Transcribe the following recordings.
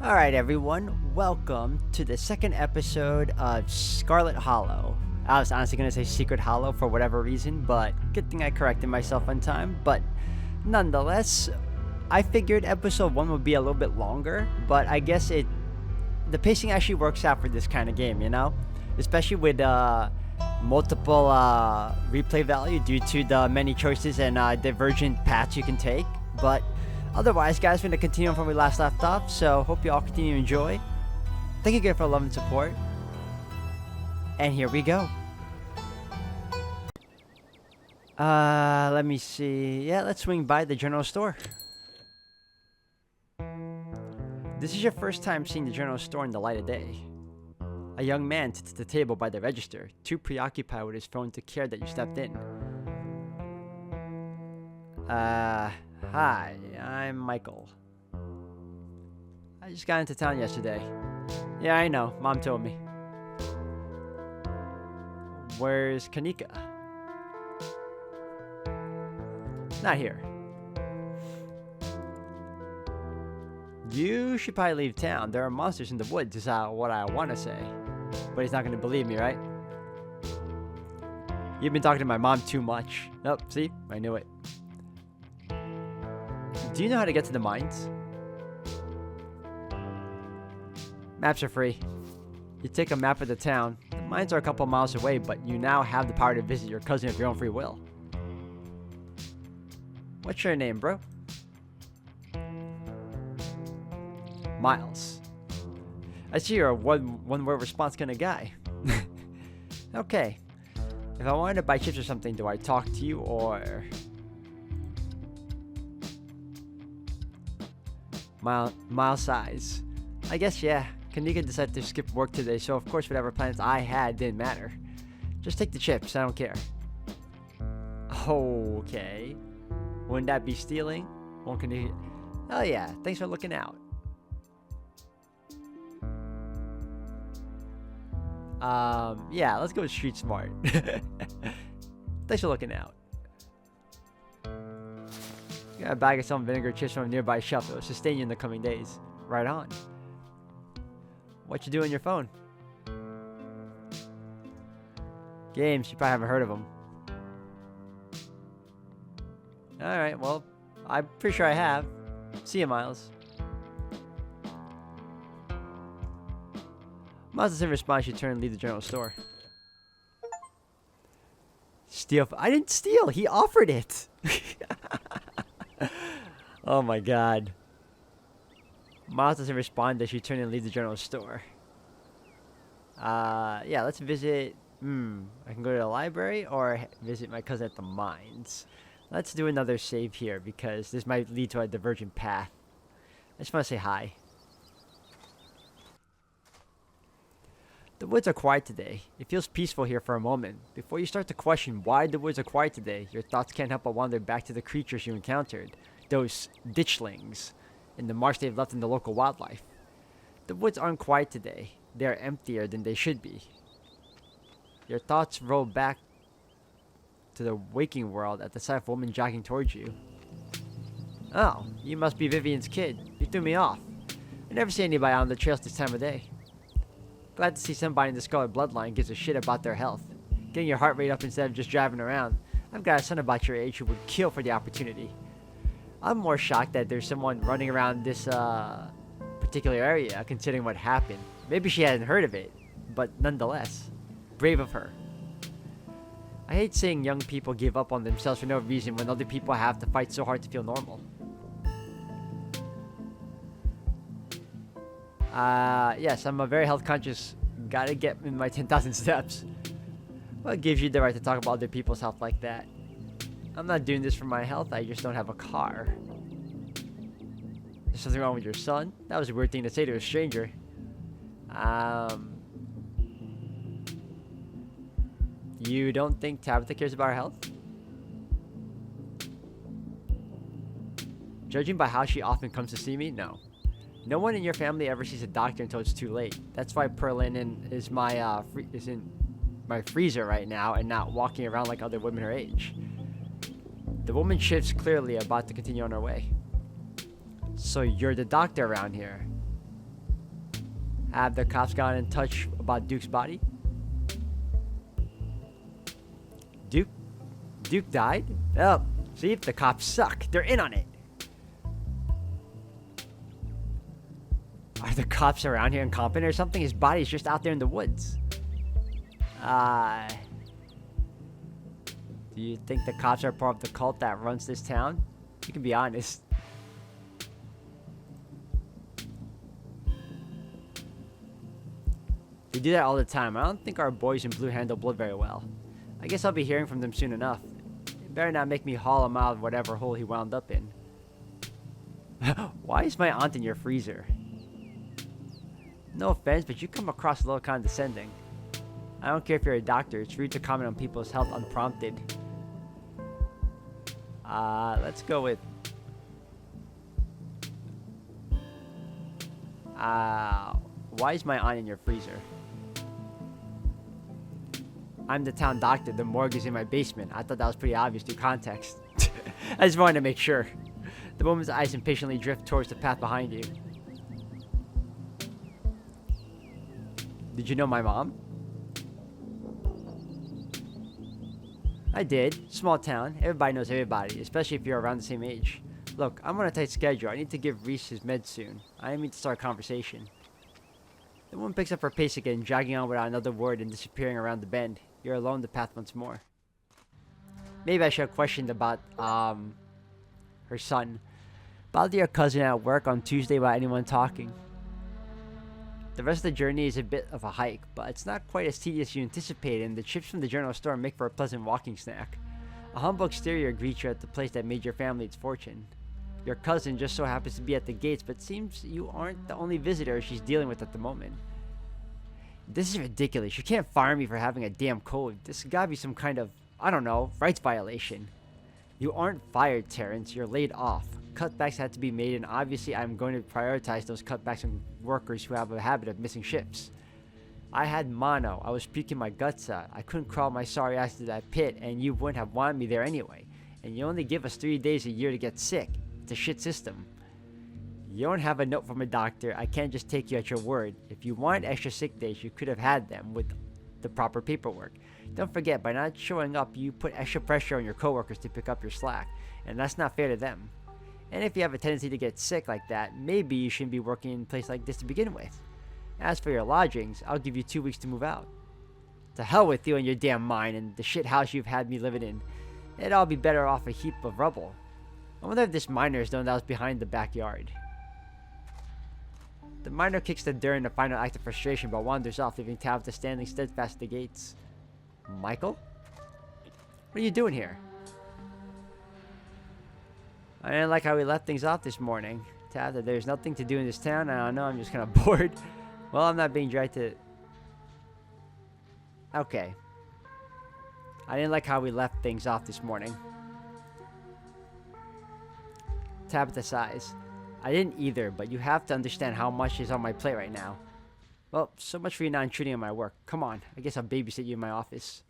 Alright, everyone, welcome to the second episode of Scarlet Hollow. I was honestly going to say Secret Hollow for whatever reason, but good thing I corrected myself on time. But nonetheless, I figured episode 1 would be a little bit longer, but I guess the pacing actually works out for this kind of game, you know? Especially with multiple replay value due to the many choices and divergent paths you can take. But otherwise, guys, we're going to continue on from where we last left off, so hope you all continue to enjoy. Thank you again for love and support. And here we go. Let me see. Yeah, let's swing by the general store. This is your first time seeing the general store in the light of day. A young man sits at the table by the register, too preoccupied with his phone to care that you stepped in. Hi, I'm Michael. I just got into town yesterday. Yeah, I know, Mom told me. Where's Kanika? Not here. You should probably leave town. There are monsters in the woods, is what I want to say. But he's not going to believe me, right? You've been talking to my mom too much. Nope, see? I knew it. Do you know how to get to the mines? Maps are free. You take a map of the town. The mines are a couple miles away, but you now have the power to visit your cousin of your own free will. What's your name, bro? Miles. I see you're a one-word response kind of guy. Okay. If I wanted to buy chips or something, do I talk to you or... Mile size. I guess, yeah. Kanika decided to skip work today, so of course whatever plans I had didn't matter. Just take the chips, I don't care. Okay. Wouldn't that be stealing? Won't Kanika... Oh yeah, thanks for looking out. Yeah, let's go with street smart. Thanks for looking out. Got a bag of some vinegar chips from a nearby shop that will sustain you in the coming days. Right on. What you do on your phone? Games, you probably haven't heard of them. Alright, well, I'm pretty sure I have. See you, Miles. Miles doesn't respond. You turn and leave the general store. Steal. I didn't steal. He offered it. Oh my god. Miles doesn't respond as you turn and leave the general store. Yeah, let's visit... I can go to the library or visit my cousin at the mines. Let's do another save here because this might lead to a divergent path. I just want to say hi. The woods are quiet today. It feels peaceful here for a moment. Before you start to question why the woods are quiet today, your thoughts can't help but wander back to the creatures you encountered. Those ditchlings in the marsh they've left in the local wildlife. The woods aren't quiet today. They are emptier than they should be. Your thoughts roll back to the waking world at the sight of a woman jogging towards you. Oh, you must be Vivian's kid. You threw me off. I never see anybody out on the trails this time of day. Glad to see somebody in the Scarlet bloodline gives a shit about their health. Getting your heart rate up instead of just driving around. I've got a son about your age who would kill for the opportunity. I'm more shocked that there's someone running around this particular area considering what happened. Maybe she hadn't heard of it, but nonetheless, brave of her. I hate seeing young people give up on themselves for no reason when other people have to fight so hard to feel normal. Yes, I'm a very health conscious. Gotta get in my 10,000 steps. What gives you the right to talk about other people's health like that? I'm not doing this for my health, I just don't have a car. There's something wrong with your son? That was a weird thing to say to a stranger. You don't think Tabitha cares about her health? Judging by how she often comes to see me, no. No one in your family ever sees a doctor until it's too late. That's why Perlin is in my freezer right now and not walking around like other women her age. The woman shifts clearly about to continue on her way. So you're the doctor around here. Have the cops gotten in touch about Duke's body? Duke died? Oh, see, the cops suck. They're in on it. Are the cops around here incompetent or something? His body's just out there in the woods. Do you think the cops are part of the cult that runs this town? You can be honest. They do that all the time. I don't think our boys in blue handle blood very well. I guess I'll be hearing from them soon enough. It better not make me haul him out of whatever hole he wound up in. Why is my aunt in your freezer? No offense, but you come across a little condescending. I don't care if you're a doctor. It's rude to comment on people's health unprompted. Let's go with... why is my aunt in your freezer? I'm the town doctor. The morgue is in my basement. I thought that was pretty obvious through context. I just wanted to make sure. The woman's eyes impatiently drift towards the path behind you. Did you know my mom? I did. Small town. Everybody knows everybody, especially if you're around the same age. Look, I'm on a tight schedule. I need to give Reese his meds soon. I need to start a conversation. The woman picks up her pace again, jogging on without another word and disappearing around the bend. You're alone the path once more. Maybe I should have questioned about, her son. Bothered your cousin at work on Tuesday without anyone talking. The rest of the journey is a bit of a hike, but it's not quite as tedious as you anticipated, and the chips from the general store make for a pleasant walking snack. A humble exterior greets you at the place that made your family its fortune. Your cousin just so happens to be at the gates, but seems you aren't the only visitor she's dealing with at the moment. This is ridiculous. You can't fire me for having a damn code. This has gotta be some kind of, I don't know, rights violation. You aren't fired, Terrence. You're laid off. Cutbacks had to be made, and obviously I'm going to prioritize those cutbacks on workers who have a habit of missing shifts. I had mono. I was puking my guts out. I couldn't crawl my sorry ass to that pit, and you wouldn't have wanted me there anyway. And you only give us 3 days a year to get sick. It's a shit system. You don't have a note from a doctor. I can't just take you at your word. If you wanted extra sick days, you could have had them with the proper paperwork. Don't forget, by not showing up, you put extra pressure on your coworkers to pick up your slack, and that's not fair to them. And if you have a tendency to get sick like that, maybe you shouldn't be working in a place like this to begin with. As for your lodgings, I'll give you 2 weeks to move out. To hell with you and your damn mind and the shit house you've had me living in. It'd all be better off a heap of rubble. I wonder if this miner is the one that was behind the backyard. The miner kicks the door in the final act of frustration but wanders off, leaving Tabitha standing steadfast at the gates. Michael? What are you doing here? I didn't like how we left things off this morning. Tabitha, there's nothing to do in this town. I don't know, I'm just kind of bored. Well, I'm not being dragged to... Okay. I didn't like how we left things off this morning. Tabitha sighs. I didn't either, but you have to understand how much is on my plate right now. Well, so much for you not intruding on my work. Come on, I guess I'll babysit you in my office.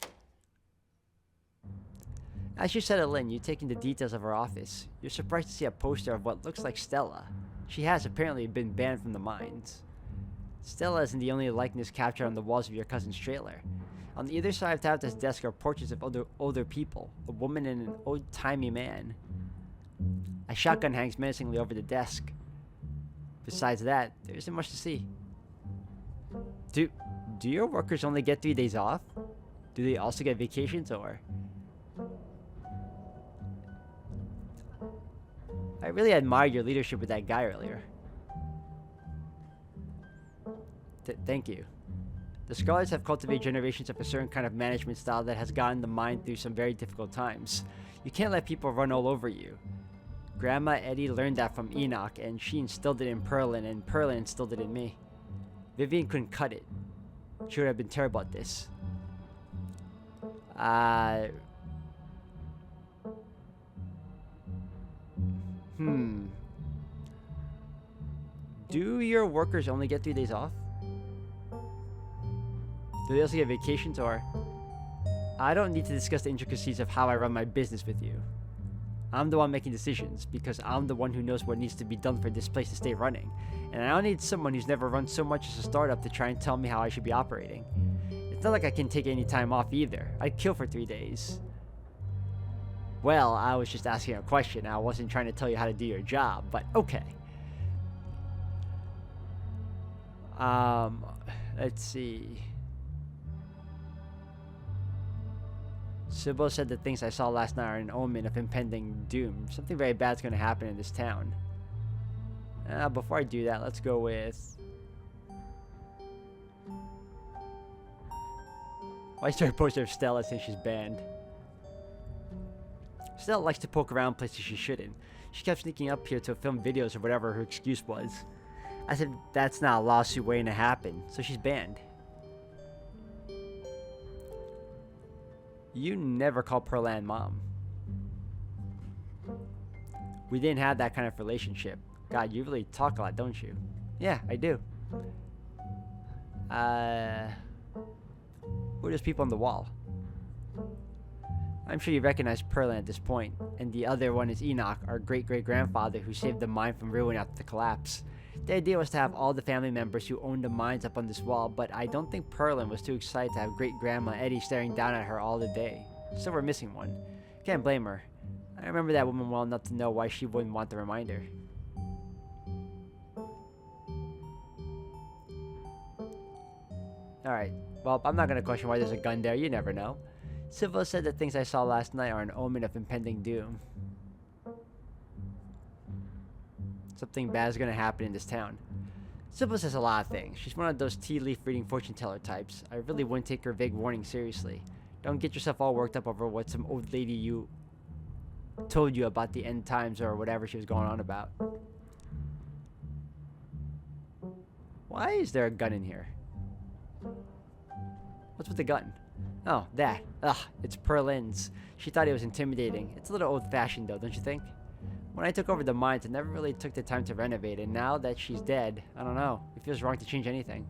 As you settle in, you take in the details of her office. You're surprised to see a poster of what looks like Stella. She has apparently been banned from the mines. Stella isn't the only likeness captured on the walls of your cousin's trailer. On either side of Tabitha's desk are portraits of older people, a woman and an old-timey man. A shotgun hangs menacingly over the desk. Besides that, there isn't much to see. Do your workers only get 3 days off? Do they also get vacations, or... I really admired your leadership with that guy earlier. Thank you. The Scarlets have cultivated generations of a certain kind of management style that has gotten the mind through some very difficult times. You can't let people run all over you. Grandma Eddie learned that from Enoch, and she instilled it in Perlin, and Perlin instilled it in me. Vivian couldn't cut it. She would have been terrible at this. Do your workers only get 3 days off? Do they also get vacations, or... I don't need to discuss the intricacies of how I run my business with you. I'm the one making decisions because I'm the one who knows what needs to be done for this place to stay running. And I don't need someone who's never run so much as a startup to try and tell me how I should be operating. It's not like I can take any time off either. I'd kill for 3 days. Well, I was just asking a question. I wasn't trying to tell you how to do your job, but okay. Let's see. Sybil said the things I saw last night are an omen of impending doom. Something very bad's going to happen in this town. Before I do that, let's go with... Why is there a poster of Stella saying she's banned? Stella likes to poke around places she shouldn't. She kept sneaking up here to film videos or whatever her excuse was. I said that's not a lawsuit waiting to happen, so she's banned. You never call Pearland Mom. We didn't have that kind of relationship. God, you really talk a lot, don't you? Yeah, I do. Who are those people on the wall? I'm sure you recognize Pearland at this point, and the other one is Enoch, our great-great-grandfather who saved the mine from ruin after the collapse. The idea was to have all the family members who owned the mines up on this wall, but I don't think Pearland was too excited to have great-grandma Eddie staring down at her all the day. So we're missing one. Can't blame her. I remember that woman well enough to know why she wouldn't want the reminder. Alright, well, I'm not gonna question why there's a gun there, you never know. Sybil said the things I saw last night are an omen of impending doom. Something bad is gonna happen in this town. Sybil says a lot of things. She's one of those tea leaf reading fortune teller types. I really wouldn't take her vague warning seriously. Don't get yourself all worked up over what some old lady you told you about the end times or whatever she was going on about. Why is there a gun in here? What's with the gun? Oh, that. Ugh, it's Pearland's. She thought it was intimidating. It's a little old-fashioned though, don't you think? When I took over the mines, I never really took the time to renovate it. Now that she's dead, I don't know. It feels wrong to change anything.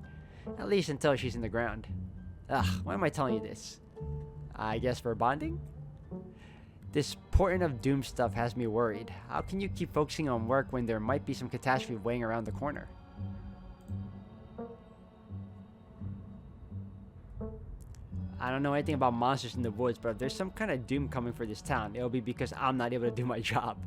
At least until she's in the ground. Ugh, why am I telling you this? I guess for bonding? This portent of doom stuff has me worried. How can you keep focusing on work when there might be some catastrophe weighing around the corner? I don't know anything about monsters in the woods, but if there's some kind of doom coming for this town, it'll be because I'm not able to do my job.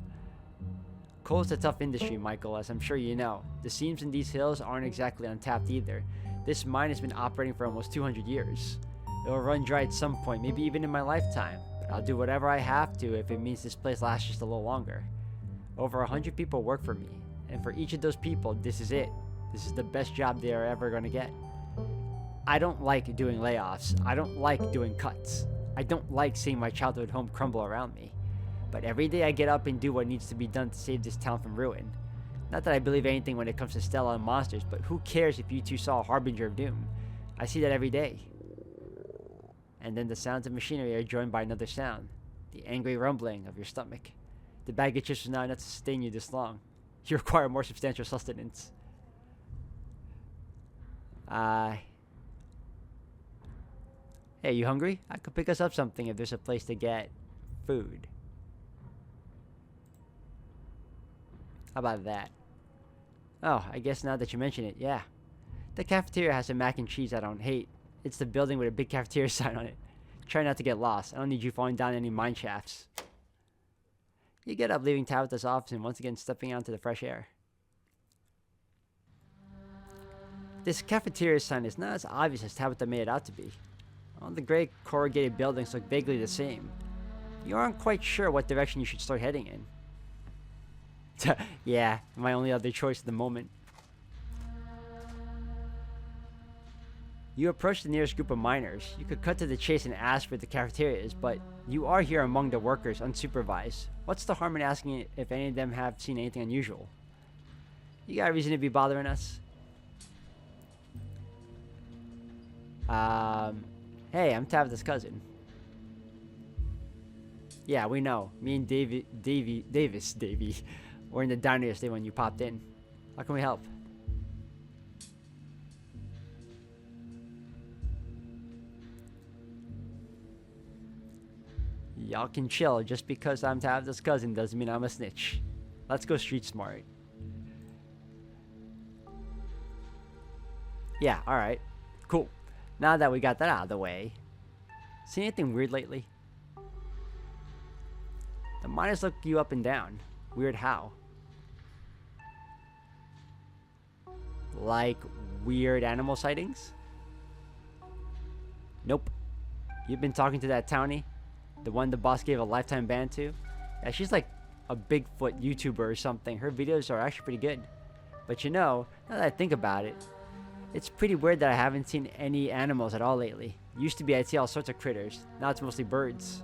Coal's a tough industry, Michael, as I'm sure you know. The seams in these hills aren't exactly untapped either. This mine has been operating for almost 200 years. It'll run dry at some point, maybe even in my lifetime. But I'll do whatever I have to if it means this place lasts just a little longer. Over 100 people work for me, and for each of those people, this is it. This is the best job they are ever going to get. I don't like doing layoffs. I don't like doing cuts. I don't like seeing my childhood home crumble around me. But every day I get up and do what needs to be done to save this town from ruin. Not that I believe anything when it comes to Stella and monsters, but who cares if you two saw a harbinger of doom? I see that every day. And then the sounds of machinery are joined by another sound. The angry rumbling of your stomach. The bag of chips was not enough to sustain you this long. You require more substantial sustenance. Hey, you hungry? I could pick us up something if there's a place to get food. How about that? Oh, I guess now that you mention it, yeah. The cafeteria has a mac and cheese I don't hate. It's the building with a big cafeteria sign on it. Try not to get lost. I don't need you falling down any mine shafts. You get up, leaving Tabitha's office and once again stepping out into the fresh air. This cafeteria sign is not as obvious as Tabitha made it out to be. All the gray corrugated buildings look vaguely the same. You aren't quite sure what direction you should start heading in. Yeah, my only other choice at the moment. You approach the nearest group of miners. You could cut to the chase and ask where the cafeteria is, but you are here among the workers, unsupervised. What's the harm in asking if any of them have seen anything unusual? You got a reason to be bothering us? Hey, I'm Tabitha's cousin. Yeah, we know. Me and Davy, were in the diner yesterday when you popped in. How can we help? Y'all can chill. Just because I'm Tabitha's cousin doesn't mean I'm a snitch. Let's go street smart. Yeah, alright. Cool. Now that we got that out of the way. See anything weird lately? The miners look you up and down. Weird how? Like weird animal sightings? Nope. You've been talking to that townie? The one the boss gave a lifetime ban to? Yeah, she's like a Bigfoot YouTuber or something. Her videos are actually pretty good. But you know, now that I think about it, it's pretty weird that I haven't seen any animals at all lately. Used to be I'd see all sorts of critters. Now it's mostly birds.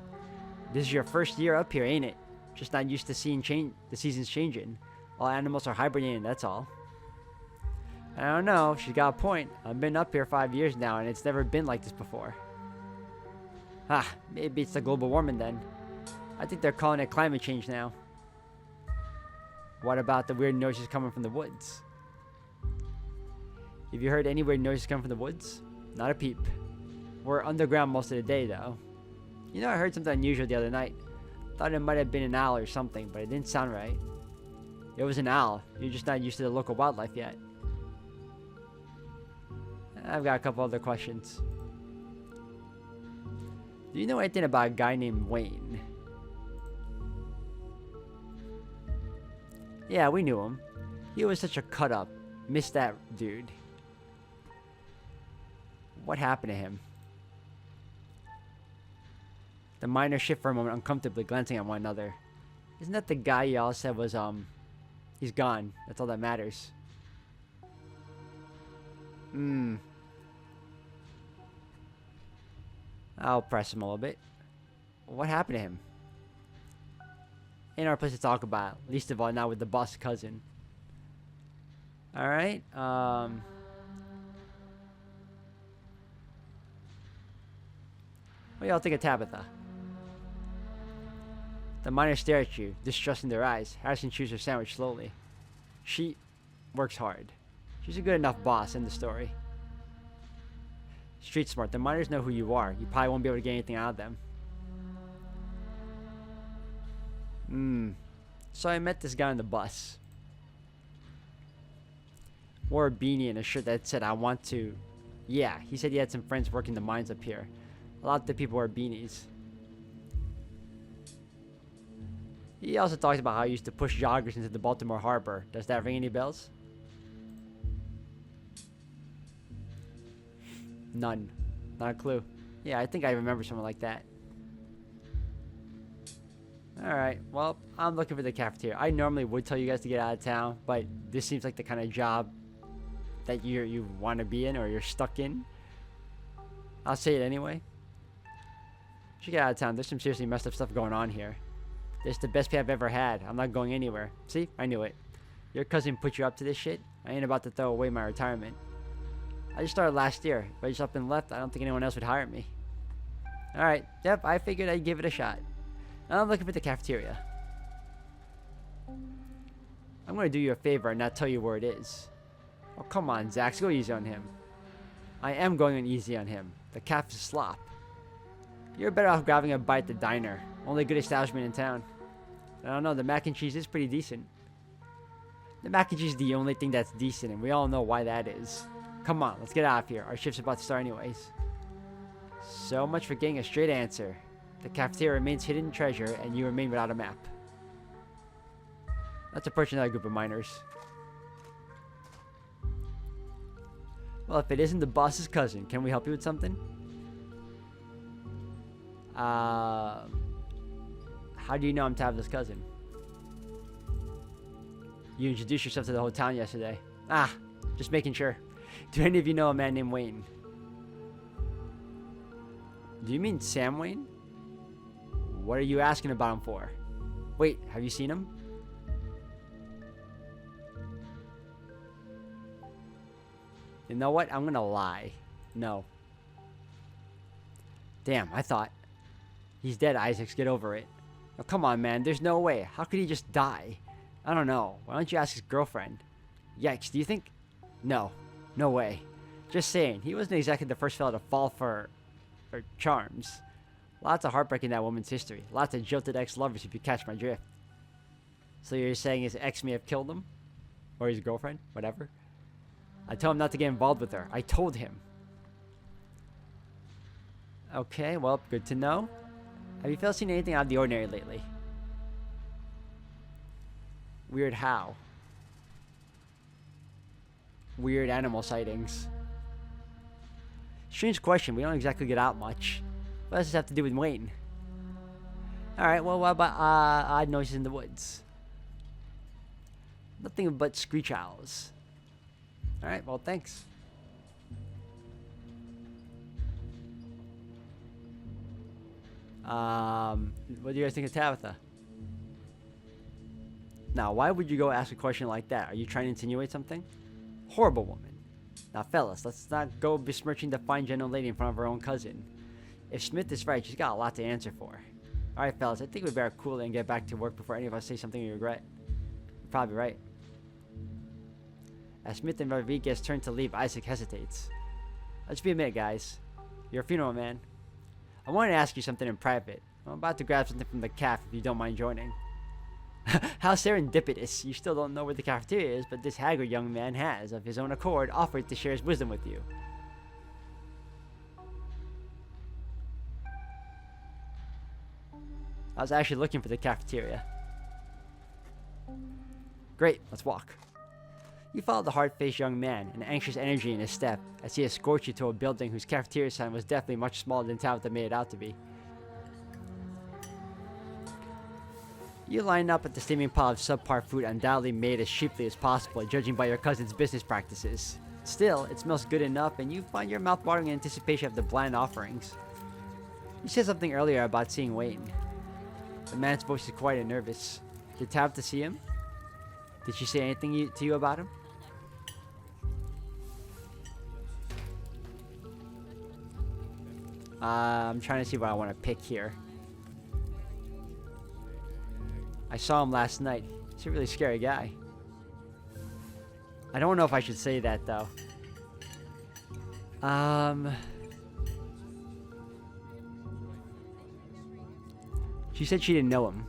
This is your first year up here, ain't it? Just not used to seeing the seasons changing. All animals are hibernating, that's all. I don't know, she's got a point. I've been up here 5 years now and it's never been like this before. Maybe it's the global warming then. I think they're calling it climate change now. What about the weird noises coming from the woods? Have you heard any weird noises coming from the woods? Not a peep. We're underground most of the day though. You know, I heard something unusual the other night. Thought it might have been an owl or something, but it didn't sound right. It was an owl. You're just not used to the local wildlife yet. I've got a couple other questions. Do you know anything about a guy named Wayne? Yeah, we knew him. He was such a cut-up. Missed that dude. What happened to him? The miners shift for a moment, uncomfortably glancing at one another. Isn't that the guy y'all said was, he's gone. That's all that matters. I'll press him a little bit. What happened to him? Ain't our place to talk about. Least of all now with the boss cousin. Alright, what do y'all think of Tabitha? The miners stare at you, distrust in their eyes. Harrison chews her sandwich slowly. She works hard. She's a good enough boss in the story. Street smart. The miners know who you are. You probably won't be able to get anything out of them. So I met this guy on the bus. Wore a beanie and a shirt that said, I want to. Yeah, he said he had some friends working the mines up here. A lot of the people wear beanies. He also talked about how he used to push joggers into the Baltimore Harbor. Does that ring any bells? None. Not a clue. Yeah, I think I remember someone like that. Alright, well, I'm looking for the cafeteria. I normally would tell you guys to get out of town, but this seems like the kind of job that you want to be in or you're stuck in. I'll say it anyway. You should get out of town. There's some seriously messed up stuff going on here. This is the best pay I've ever had. I'm not going anywhere. See? I knew it. Your cousin put you up to this shit? I ain't about to throw away my retirement. I just started last year. If I just up and left, I don't think anyone else would hire me. Alright. Yep, I figured I'd give it a shot. Now I'm looking for the cafeteria. I'm going to do you a favor and not tell you where it is. Oh, come on, Zax. Go easy on him. I am going easy on him. The caf is slop. You're better off grabbing a bite at the diner. Only good establishment in town. I don't know, the mac and cheese is pretty decent. The mac and cheese is the only thing that's decent, and we all know why that is. Come on, let's get out of here. Our shift's about to start anyways. So much for getting a straight answer. The cafeteria remains hidden treasure, and you remain without a map. Let's approach another group of miners. Well, if it isn't the boss's cousin, can we help you with something? How do you know I'm Tabitha's cousin? You introduced yourself to the whole town yesterday. Just making sure. Do any of you know a man named Wayne? Do you mean Sam Wayne? What are you asking about him for? Wait, have you seen him? You know what? I'm gonna lie. No. Damn, I thought. He's dead, Isaacs. Get over it. Oh, come on, man. There's no way. How could he just die? I don't know. Why don't you ask his girlfriend? Yikes, do you think? No. No way. Just saying. He wasn't exactly the first fella to fall for charms. Lots of heartbreak in that woman's history. Lots of jilted ex-lovers, if you catch my drift. So you're saying his ex may have killed him? Or his girlfriend? Whatever. I told him not to get involved with her. I told him. Okay, well, good to know. Have you fellas seen anything out of the ordinary lately? Weird how? Weird animal sightings. Strange question. We don't exactly get out much. What does this have to do with Wayne? Alright, well, what about odd noises in the woods? Nothing but screech owls. Alright, well, thanks. What do you guys think of Tabitha? Now, why would you go ask a question like that? Are you trying to insinuate something? Horrible woman. Now, fellas, let's not go besmirching the fine gentle lady in front of her own cousin. If Smith is right, she's got a lot to answer for. Alright, fellas, I think we better cool it and get back to work before any of us say something we regret. You're probably right. As Smith and Rodriguez turn to leave, Isaac hesitates. Let's be a minute, guys. You're a funeral man. I wanted to ask you something in private. I'm about to grab something from the caf if you don't mind joining. How serendipitous. You still don't know where the cafeteria is, but this haggard young man has, of his own accord, offered to share his wisdom with you. I was actually looking for the cafeteria. Great, let's walk. You follow the hard-faced young man, an anxious energy in his step, as he escorts you to a building whose cafeteria sign was definitely much smaller than Tabitha made it out to be. You line up at the steaming pile of subpar food, undoubtedly made as cheaply as possible, judging by your cousin's business practices. Still, it smells good enough, and you find your mouth watering in anticipation of the bland offerings. You said something earlier about seeing Wayne. The man's voice is quiet and nervous. Did Tabitha see him? Did she say anything to you about him? I'm trying to see what I want to pick here. I saw him last night. He's a really scary guy. I don't know if I should say that, though. She said she didn't know him.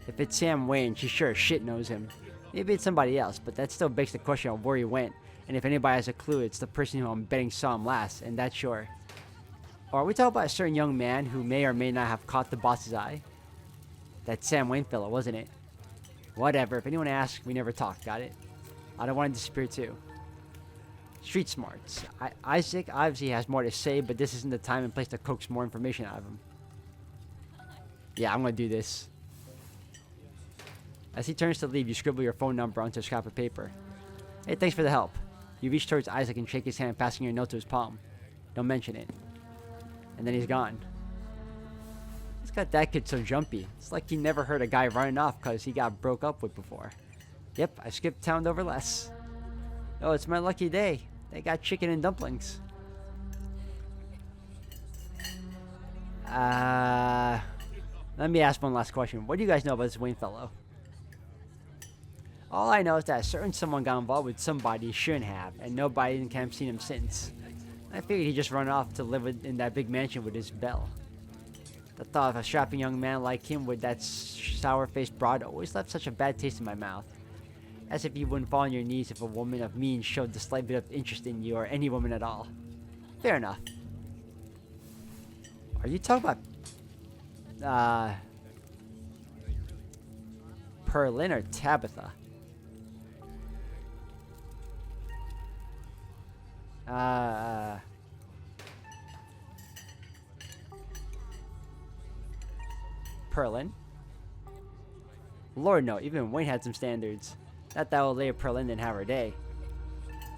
If it's Sam Wayne, she sure as shit knows him. Maybe it's somebody else, but that still begs the question of where he went. And if anybody has a clue, it's the person who I'm betting saw him last, and that's sure. Or are we talking about a certain young man who may or may not have caught the boss's eye? That Sam Wayne fellow, wasn't it? Whatever, if anyone asks, we never talked, got it? I don't want to disappear too. Street smarts. Isaac obviously has more to say, but this isn't the time and place to coax more information out of him. Yeah, I'm gonna do this. As he turns to leave, you scribble your phone number onto a scrap of paper. Hey, thanks for the help. You reach towards Isaac and shake his hand, passing your note to his palm. Don't mention it. And then he's gone. What's got that kid so jumpy? It's like he never heard a guy running off because he got broke up with before. Yep, I skipped town over less. Oh, it's my lucky day. They got chicken and dumplings. Let me ask one last question. What do you guys know about this Wayne fellow? All I know is that a certain someone got involved with somebody he shouldn't have, and nobody in camp seen him since. I figured he'd just run off to live in that big mansion with his belle. The thought of a strapping young man like him with that sour-faced broad always left such a bad taste in my mouth. As if you wouldn't fall on your knees if a woman of means showed the slight bit of interest in you, or any woman at all. Fair enough. Are you talking about Perlin or Tabitha? Perlin? Lord no, even Wayne had some standards. Not that old lady Perlin didn't have her day.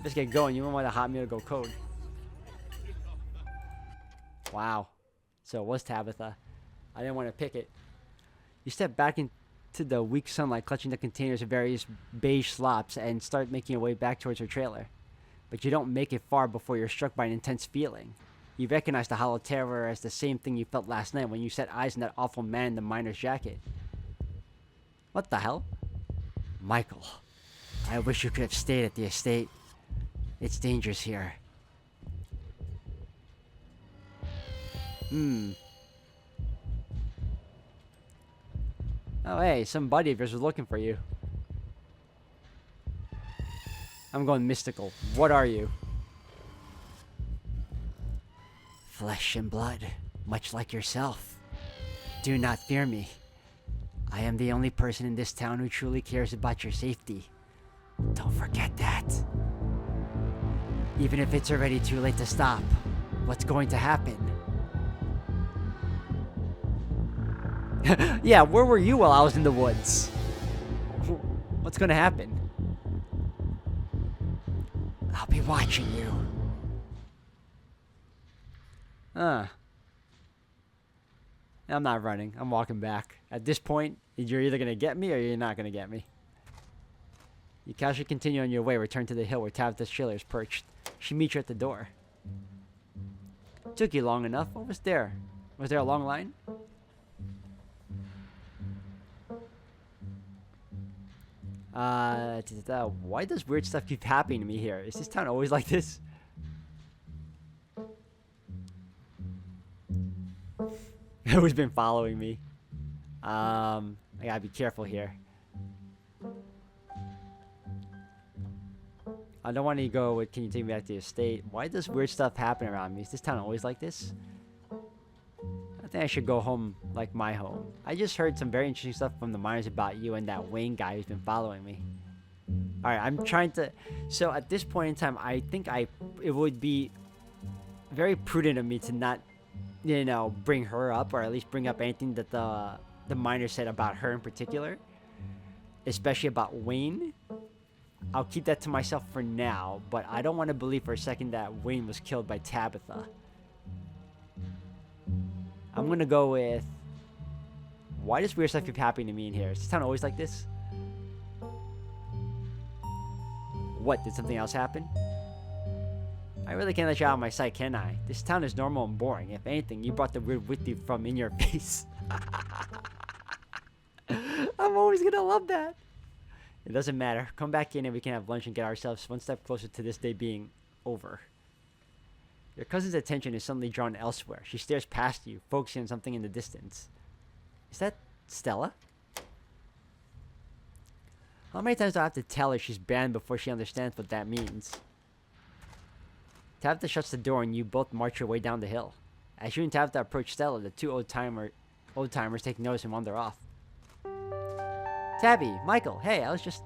Just get going, you won't want a hot meal to go cold. Wow. So it was Tabitha. I didn't want to pick it. You step back into the weak sunlight, clutching the containers of various beige slops, and start making your way back towards her trailer. But you don't make it far before you're struck by an intense feeling. You recognize the hollow terror as the same thing you felt last night when you set eyes on that awful man in the miner's jacket. What the hell? Michael, I wish you could have stayed at the estate. It's dangerous here. Oh, hey, some buddy of yours was looking for you. I'm going mystical. What are you? Flesh and blood, much like yourself. Do not fear me. I am the only person in this town who truly cares about your safety. Don't forget that. Even if it's already too late to stop, what's going to happen? Yeah, where were you while I was in the woods? What's gonna happen? I'll be watching you. I'm not running. I'm walking back. At this point, you're either gonna get me or you're not gonna get me. You casually continue on your way, return to the hill where Tabitha's trailer is perched. She meets you at the door. Took you long enough. What was there? Was there a long line? Why does weird stuff keep happening to me here? Is this town always like this? Who's been following me? I gotta be careful here. I don't want to go with, can you take me back to the estate? Why does weird stuff happen around me? Is this town always like this? I think I should go home like my home. I just heard some very interesting stuff from the miners about you and that Wayne guy who's been following me. Alright, I'm trying to... So at this point in time, I think it would be very prudent of me to not, you know, bring her up, or at least bring up anything that the miner said about her in particular. Especially about Wayne. I'll keep that to myself for now, but I don't want to believe for a second that Wayne was killed by Tabitha. I'm gonna go with... Why does weird stuff keep happening to me in here? Is this town always like this? What? Did something else happen? I really can't let you out of my sight, can I? This town is normal and boring. If anything, you brought the weird with you from in your face. I'm always gonna love that. It doesn't matter. Come back in and we can have lunch and get ourselves one step closer to this day being over. Your cousin's attention is suddenly drawn elsewhere. She stares past you, focusing on something in the distance. Is that Stella? How many times do I have to tell her she's banned before she understands what that means? Tabitha shuts the door and you both march your way down the hill. As you and Tabitha approach Stella, the two old-timers take notice and wander off. Tabby, Michael, hey, I was just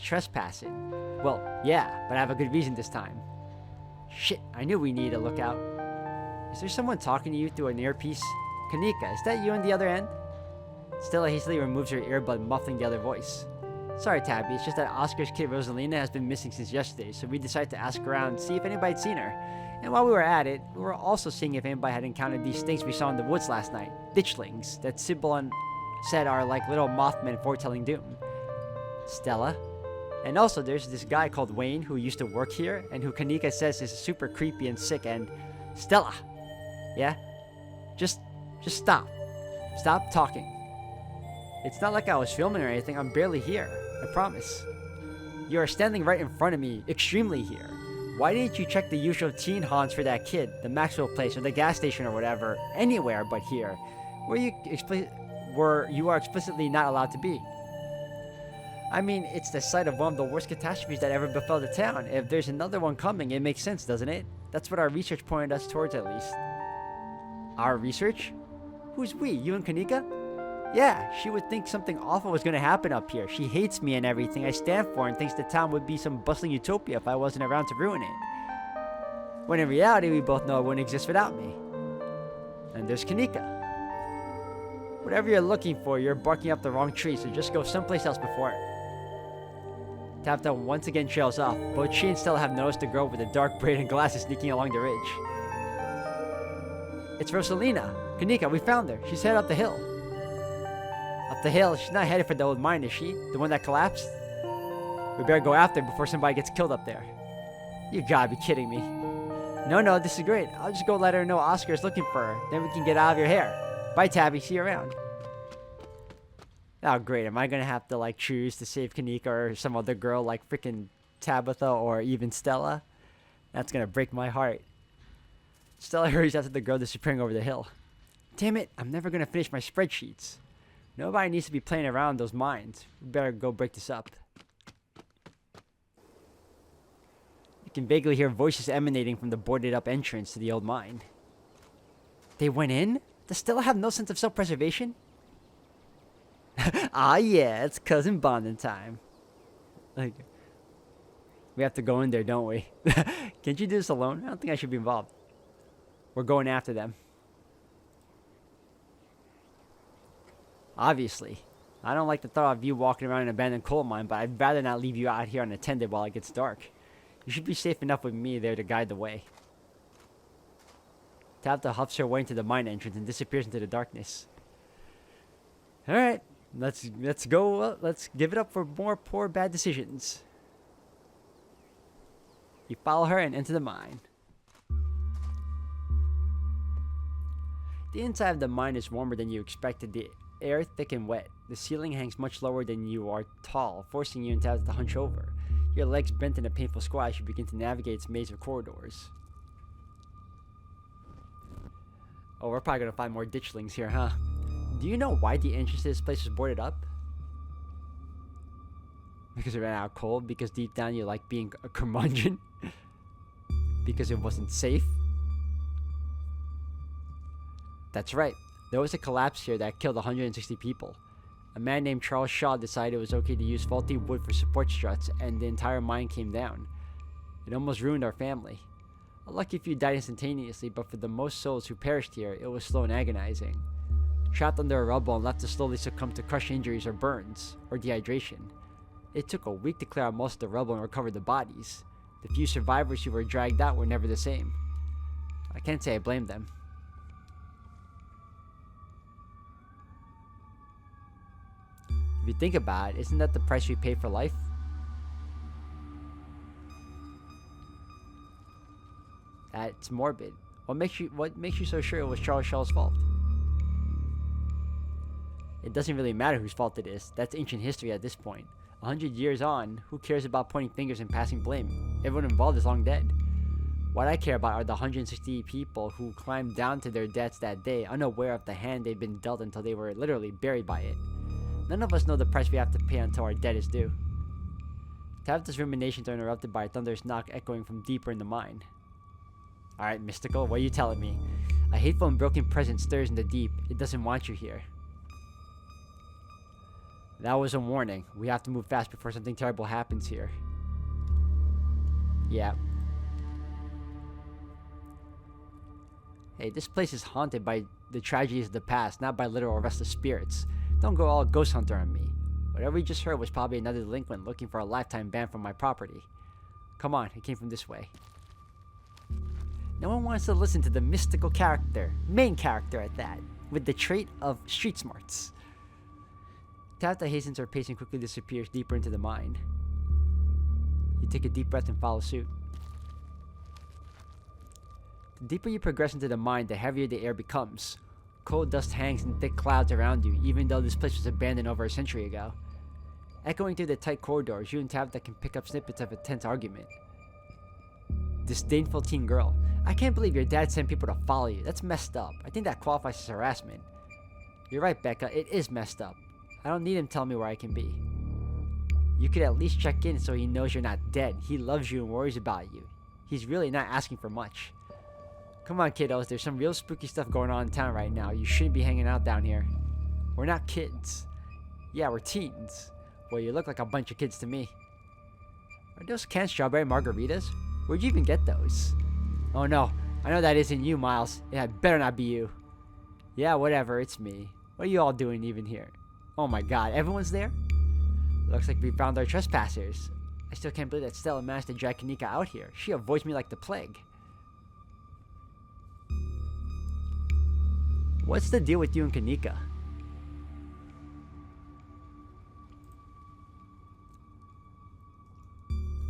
trespassing. Well, yeah, but I have a good reason this time. Shit, I knew we needed a lookout. Is there someone talking to you through an earpiece? Kanika, is that you on the other end? Stella hastily removes her earbud, muffling the other voice. Sorry, Tabby, it's just that Oscar's kid Rosalina has been missing since yesterday, so we decided to ask around and see if anybody had seen her. And while we were at it, we were also seeing if anybody had encountered these things we saw in the woods last night. Ditchlings, that Sybil said are like little Mothmen foretelling doom. Stella. And also there's this guy called Wayne who used to work here and who Kanika says is super creepy and sick, and Stella. Yeah? Just stop. Stop talking. It's not like I was filming or anything. I'm barely here. I promise. You are standing right in front of me, extremely here. Why didn't you check the usual teen haunts for that kid, the Maxwell place or the gas station or whatever, anywhere but here, where you are explicitly not allowed to be? I mean, it's the site of one of the worst catastrophes that ever befell the town. If there's another one coming, it makes sense, doesn't it? That's what our research pointed us towards, at least. Our research? Who's we? You and Kanika? Yeah, she would think something awful was going to happen up here. She hates me and everything I stand for and thinks the town would be some bustling utopia if I wasn't around to ruin it. When in reality, we both know it wouldn't exist without me. And there's Kanika. Whatever you're looking for, you're barking up the wrong tree, so just go someplace else before it. Tabitha once again trails off. Both she and Stella have noticed the girl with the dark braid and glasses sneaking along the ridge. It's Rosalina. Kanika, we found her. She's headed up the hill. Up the hill? She's not headed for the old mine, is she? The one that collapsed? We better go after her before somebody gets killed up there. You gotta be kidding me. No, this is great. I'll just go let her know Oscar's looking for her. Then we can get out of your hair. Bye, Tabby. See you around. Oh, great. Am I gonna have to, like, choose to save Kanika or some other girl like freaking Tabitha or even Stella? That's gonna break my heart. Stella hurries after the girl disappearing over the hill. Damn it, I'm never gonna finish my spreadsheets. Nobody needs to be playing around those mines. We better go break this up. You can vaguely hear voices emanating from the boarded up entrance to the old mine. They went in? Does Stella have no sense of self-preservation? Ah yeah, it's cousin bonding time. Like, we have to go in there, don't we? Can't you do this alone? I don't think I should be involved. We're going after them. Obviously. I don't like the thought of you walking around an abandoned coal mine, but I'd rather not leave you out here unattended while it gets dark. You should be safe enough with me there to guide the way. Tabitha huffs her way into the mine entrance and disappears into the darkness. Alright, let's go. Let's give it up for more poor bad decisions. You follow her and enter the mine. The inside of the mine is warmer than you expected. The air thick and wet. The ceiling hangs much lower than you are tall, forcing you and Tabitha to hunch over. Your legs bent in a painful squat as you begin to navigate its maze of corridors. Oh, we're probably gonna find more ditchlings here, huh? Do you know why the entrance to this place was boarded up? Because it ran out of coal? Because deep down you like being a curmudgeon? Because it wasn't safe? That's right. There was a collapse here that killed 160 people. A man named Charles Shaw decided it was okay to use faulty wood for support struts, and the entire mine came down. It almost ruined our family. A lucky few died instantaneously, but for the most souls who perished here, it was slow and agonizing. Trapped under a rubble and left to slowly succumb to crush injuries or burns, or dehydration. It took a week to clear out most of the rubble and recover the bodies. The few survivors who were dragged out were never the same. I can't say I blame them. If you think about it, isn't that the price we pay for life? That's morbid. What makes you so sure it was Charles Shaw's fault? It doesn't really matter whose fault it is. That's ancient history at this point. 100 years on, who cares about pointing fingers and passing blame? Everyone involved is long dead. What I care about are the 160 people who climbed down to their deaths that day, unaware of the hand they'd been dealt until they were literally buried by it. None of us know the price we have to pay until our debt is due. Tabitha's ruminations are interrupted by a thunderous knock echoing from deeper in the mine. Alright, Mystical, what are you telling me? A hateful and broken presence stirs in the deep. It doesn't want you here. That was a warning. We have to move fast before something terrible happens here. Yeah. Hey, this place is haunted by the tragedies of the past, not by literal restless spirits. Don't go all ghost hunter on me. Whatever you just heard was probably another delinquent looking for a lifetime ban from my property. Come on, it came from this way. No one wants to listen to the mystical character, main character at that, with the trait of street smarts. Tabitha hastens her pace and quickly disappears deeper into the mine. You take a deep breath and follow suit. The deeper you progress into the mine, the heavier the air becomes. Cold dust hangs in thick clouds around you, even though this place was abandoned over a century ago. Echoing through the tight corridors, you and Tabitha can pick up snippets of a tense argument. Disdainful teen girl. I can't believe your dad sent people to follow you. That's messed up. I think that qualifies as harassment. You're right, Becca. It is messed up. I don't need him telling me where I can be. You could at least check in so he knows you're not dead. He loves you and worries about you. He's really not asking for much. Come on, kiddos. There's some real spooky stuff going on in town right now. You shouldn't be hanging out down here. We're not kids. Yeah, we're teens. Well, you look like a bunch of kids to me. Are those canned strawberry margaritas? Where'd you even get those? Oh no, I know that isn't you, Miles. It better not be you. Yeah, whatever, it's me. What are you all doing even here? Oh my god, everyone's there? Looks like we found our trespassers. I still can't believe that Stella managed to drag Kanika out here. She avoids me like the plague. What's the deal with you and Kanika?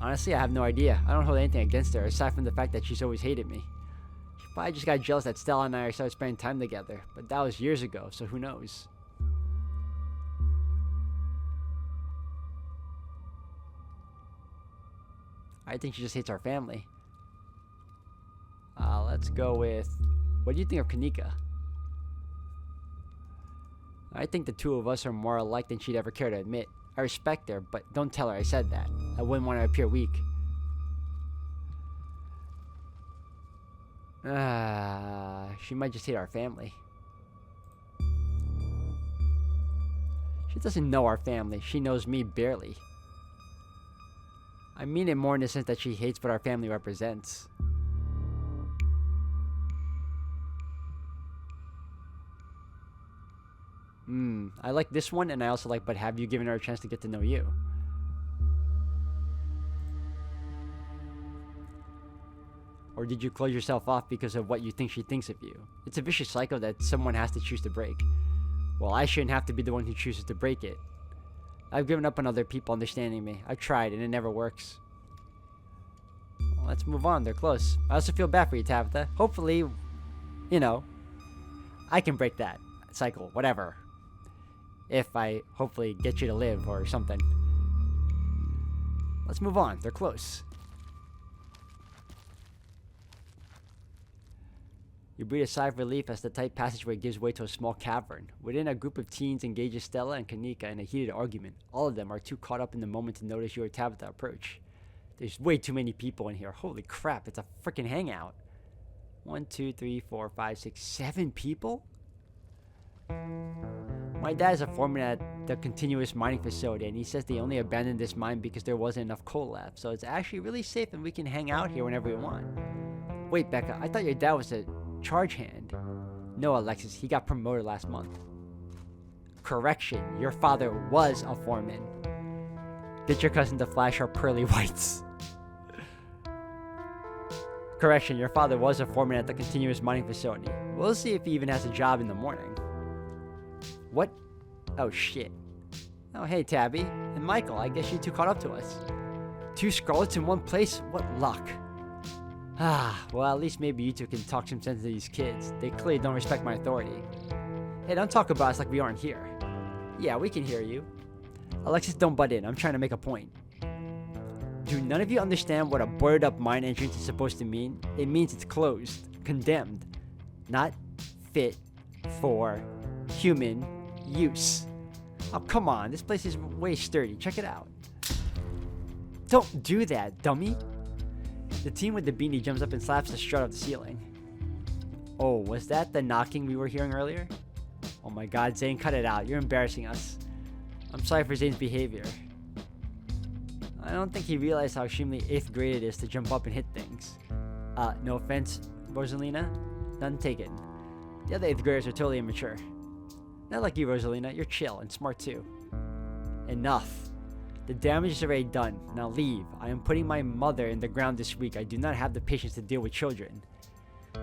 Honestly, I have no idea. I don't hold anything against her, aside from the fact that she's always hated me. She probably just got jealous that Stella and I started spending time together, but that was years ago, so who knows? I think she just hates our family. Let's go with... What do you think of Kanika? I think the two of us are more alike than she'd ever care to admit. I respect her, but don't tell her I said that. I wouldn't want to appear weak. She might just hate our family. She doesn't know our family. She knows me barely. I mean it more in the sense that she hates what our family represents. I like this one, and I also like, but have you given her a chance to get to know you? Or did you close yourself off because of what you think she thinks of you? It's a vicious cycle that someone has to choose to break. Well, I shouldn't have to be the one who chooses to break it. I've given up on other people understanding me. I've tried, and it never works. Well, let's move on. They're close. I also feel bad for you, Tabitha. Hopefully, you know, I can break that cycle, whatever. If I hopefully get you to live or something. Let's move on. They're close. You breathe a sigh of relief as the tight passageway gives way to a small cavern. Within, a group of teens engages Stella and Kanika in a heated argument. All of them are too caught up in the moment to notice you or Tabitha approach. There's way too many people in here. Holy crap, it's a freaking hangout. 1, 2, 3, 4, 5, 6, 7 people? My dad is a foreman at the continuous mining facility, and he says they only abandoned this mine because there wasn't enough coal left. So it's actually really safe and we can hang out here whenever we want. Wait, Becca, I thought your dad was a charge hand. No, Alexis, he got promoted last month. Correction, your father was a foreman. Get your cousin to flash her pearly whites. Correction, your father was a foreman at the continuous mining facility. We'll see if he even has a job in the morning. What? Oh, shit. Oh, hey, Tabby. And Michael, I guess you two caught up to us. 2 Scarlets in one place? What luck. Well, at least maybe you two can talk some sense to these kids. They clearly don't respect my authority. Hey, don't talk about us like we aren't here. Yeah, we can hear you. Alexis, don't butt in. I'm trying to make a point. Do none of you understand what a boarded up mine entrance is supposed to mean? It means it's closed, condemned, not fit for human use. Oh, come on. This place is way sturdy. Check it out. Don't do that, dummy. The teen with the beanie jumps up and slaps the strut of the ceiling. Oh, was that the knocking we were hearing earlier? Oh my god, Zane, cut it out. You're embarrassing us. I'm sorry for Zane's behavior. I don't think he realized how extremely 8th grade it is to jump up and hit things. No offense, Rosalina. None taken. The other 8th graders are totally immature. Not like you, Rosalina. You're chill and smart too. Enough. The damage is already done. Now leave. I am putting my mother in the ground this week. I do not have the patience to deal with children.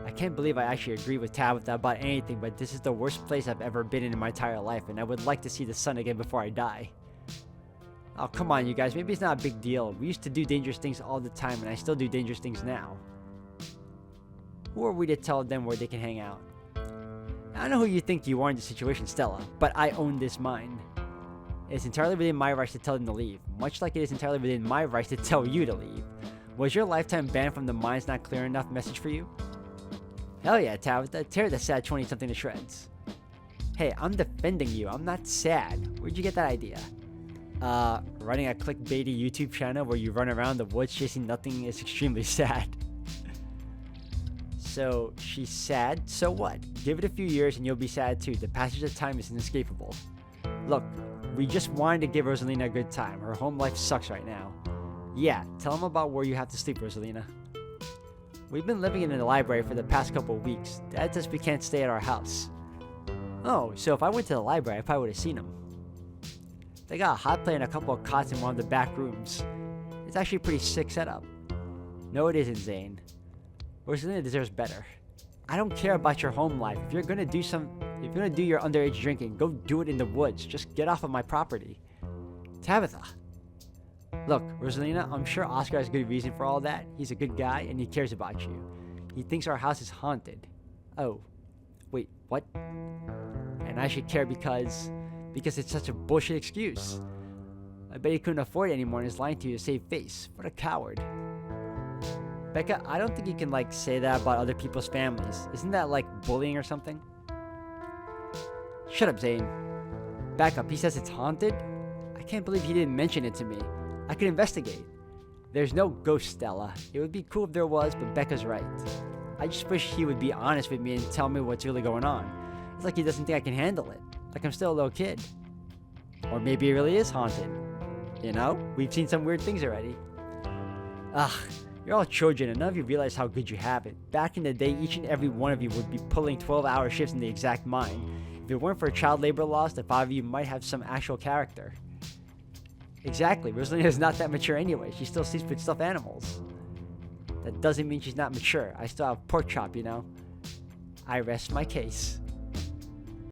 I can't believe I actually agree with Tabitha about anything, but this is the worst place I've ever been in my entire life, and I would like to see the sun again before I die. Oh, come on, you guys. Maybe it's not a big deal. We used to do dangerous things all the time, and I still do dangerous things now. Who are we to tell them where they can hang out? I know who you think you are in this situation, Stella, but I own this mine. It's entirely within my rights to tell them to leave, much like it is entirely within my rights to tell you to leave. Was your lifetime ban from the mines not clear enough message for you? Hell yeah, Tabitha, tear the sad 20-something to shreds. Hey, I'm defending you, I'm not sad. Where'd you get that idea? Running a clickbaity YouTube channel where you run around the woods chasing nothing is extremely sad. So, she's sad, so what? Give it a few years and you'll be sad too. The passage of time is inescapable. Look, we just wanted to give Rosalina a good time. Her home life sucks right now. Yeah, tell them about where you have to sleep, Rosalina. We've been living in the library for the past couple of weeks. Dad says we can't stay at our house. Oh, so if I went to the library, I probably would have seen them. They got a hot plate and a couple of cots in one of the back rooms. It's actually a pretty sick setup. No, it isn't, Zane. Rosalina deserves better. I don't care about your home life. If you're gonna do your underage drinking, go do it in the woods. Just get off of my property. Tabitha. Look, Rosalina, I'm sure Oscar has good reason for all that. He's a good guy and he cares about you. He thinks our house is haunted. Oh, wait, what? And I should care because it's such a bullshit excuse. I bet he couldn't afford it anymore and is lying to you to save face. What a coward. Becca, I don't think you can, like, say that about other people's families. Isn't that, like, bullying or something? Shut up, Zane. Back up, he says it's haunted? I can't believe he didn't mention it to me. I could investigate. There's no ghost, Stella. It would be cool if there was, but Becca's right. I just wish he would be honest with me and tell me what's really going on. It's like he doesn't think I can handle it. Like I'm still a little kid. Or maybe it really is haunted. You know? We've seen some weird things already. Ugh, you're all children and none of you realize how good you have it. Back in the day, each and every one of you would be pulling 12-hour shifts in the exact mine. If it weren't for child labor laws, the 5 of you might have some actual character. Exactly, Rosalina is not that mature anyway. She still sleeps with stuffed animals. That doesn't mean she's not mature. I still have pork chop, you know? I rest my case.